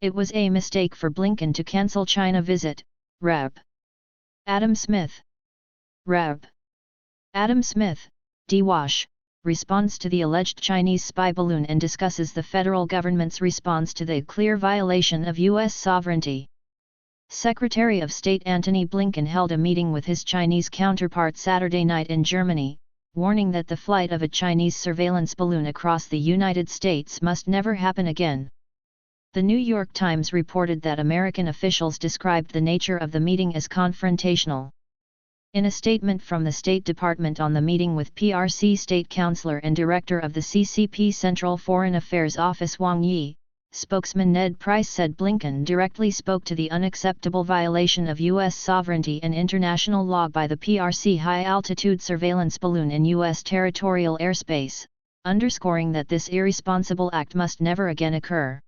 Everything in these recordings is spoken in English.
It was a mistake for Blinken to cancel China visit, Rep. Adam Smith. Rep. Adam Smith, DWASH, responds to the alleged Chinese spy balloon and discusses the federal government's response to the clear violation of U.S. sovereignty. Secretary of State Antony Blinken held a meeting with his Chinese counterpart Saturday night in Germany, warning that the flight of a Chinese surveillance balloon across the United States must never happen again. The New York Times reported that American officials described the nature of the meeting as confrontational. In a statement from the State Department on the meeting with PRC State Counselor and Director of the CCP Central Foreign Affairs Office Wang Yi, spokesman Ned Price said Blinken directly spoke to the unacceptable violation of U.S. sovereignty and international law by the PRC high-altitude surveillance balloon in U.S. territorial airspace, underscoring that this irresponsible act must never again occur.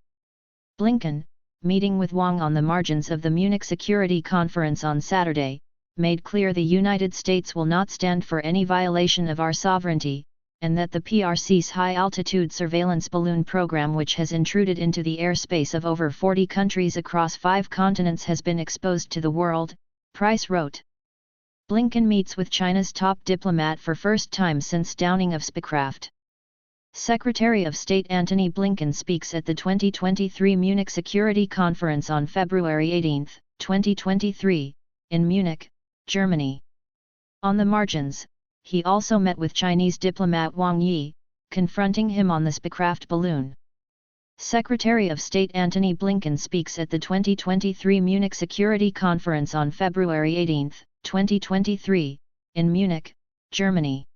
Blinken, meeting with Wang on the margins of the Munich Security Conference on Saturday, made clear the United States will not stand for any violation of our sovereignty, and that the PRC's high-altitude surveillance balloon program, which has intruded into the airspace of over 40 countries across 5 continents, has been exposed to the world, Price wrote. Blinken meets with China's top diplomat for first time since downing of spacecraft. Secretary of State Antony Blinken speaks at the 2023 Munich Security Conference on February 18, 2023, in Munich, Germany. On the margins, he also met with Chinese diplomat Wang Yi, confronting him on the spacecraft balloon. Secretary of State Antony Blinken speaks at the 2023 Munich Security Conference on February 18, 2023, in Munich, Germany.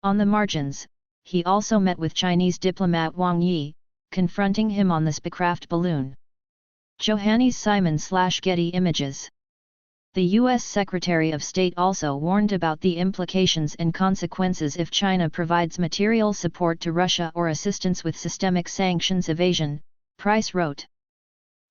On the margins, he also met with Chinese diplomat Wang Yi, confronting him on the spacecraft balloon. Johannes Simon/Getty Images. The U.S. Secretary of State also warned about the implications and consequences if China provides material support to Russia or assistance with systemic sanctions evasion, Price wrote.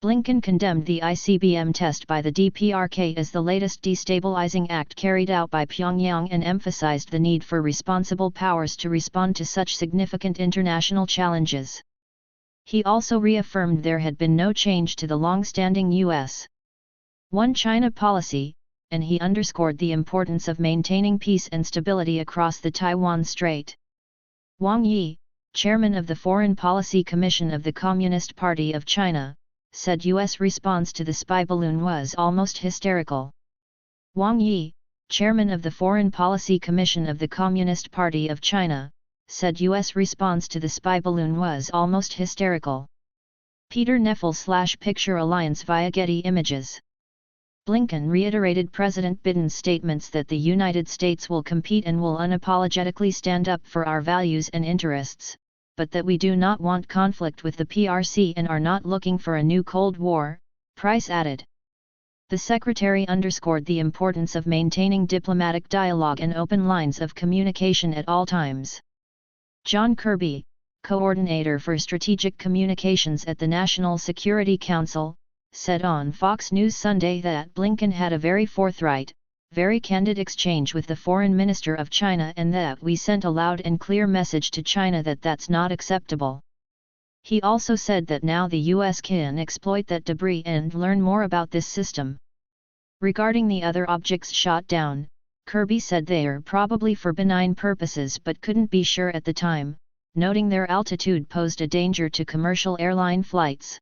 Blinken condemned the ICBM test by the DPRK as the latest destabilizing act carried out by Pyongyang and emphasized the need for responsible powers to respond to such significant international challenges. He also reaffirmed there had been no change to the long-standing U.S. One China policy, and he underscored the importance of maintaining peace and stability across the Taiwan Strait. Wang Yi, chairman of the Foreign Policy Commission of the Communist Party of China, said U.S. response to the spy balloon was almost hysterical. Wang Yi, chairman of the Foreign Policy Commission of the Communist Party of China, said U.S. response to the spy balloon was almost hysterical. Peter Neffel/Picture Alliance via Getty Images. Blinken reiterated President Biden's statements that the United States will compete and will unapologetically stand up for our values and interests, but that we do not want conflict with the PRC and are not looking for a new Cold War, Price added. The secretary underscored the importance of maintaining diplomatic dialogue and open lines of communication at all times. John Kirby, coordinator for strategic communications at the National Security Council, said on Fox News Sunday that Blinken had a very forthright, very candid exchange with the foreign minister of China and that we sent a loud and clear message to China that that's not acceptable. He also said that now the US can exploit that debris and learn more about this system. Regarding the other objects shot down, Kirby said they're probably for benign purposes but couldn't be sure at the time, noting their altitude posed a danger to commercial airline flights.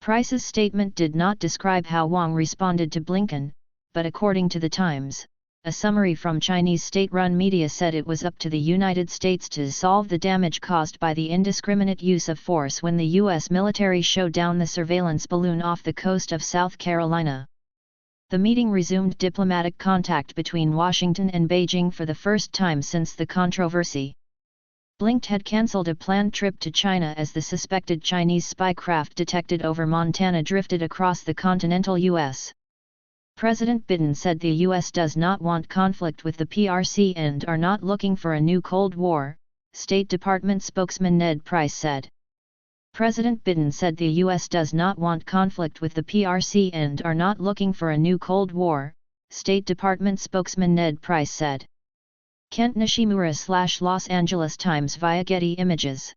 Price's statement did not describe how Wang responded to Blinken, but according to the Times, a summary from Chinese state-run media said it was up to the United States to solve the damage caused by the indiscriminate use of force when the U.S. military showed down the surveillance balloon off the coast of South Carolina. The meeting resumed diplomatic contact between Washington and Beijing for the first time since the controversy. Blinken had cancelled a planned trip to China as the suspected Chinese spy craft detected over Montana drifted across the continental U.S. President Biden said the U.S. does not want conflict with the PRC and are not looking for a new Cold War, State Department spokesman Ned Price said. President Biden said the U.S. does not want conflict with the PRC and are not looking for a new Cold War, State Department spokesman Ned Price said. Kent Nishimura/Los Angeles Times via Getty Images.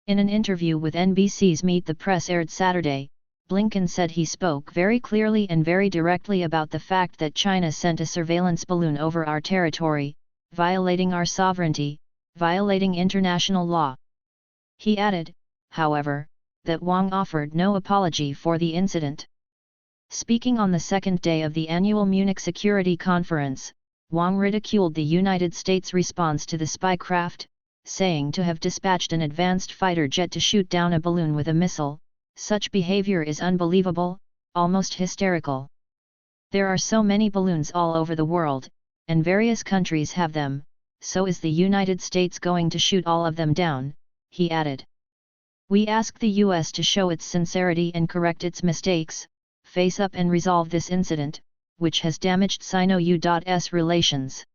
In an interview with NBC's Meet the Press aired Saturday, Blinken said he spoke very clearly and very directly about the fact that China sent a surveillance balloon over our territory, violating our sovereignty, violating international law. He added, however, that Wang offered no apology for the incident. Speaking on the second day of the annual Munich Security Conference, Wang ridiculed the United States' response to the spy craft, saying to have dispatched an advanced fighter jet to shoot down a balloon with a missile. Such behavior is unbelievable, almost hysterical. There are so many balloons all over the world, and various countries have them, so is the United States going to shoot all of them down, he added. We ask the US to show its sincerity and correct its mistakes, face up and resolve this incident, which has damaged Sino-US relations.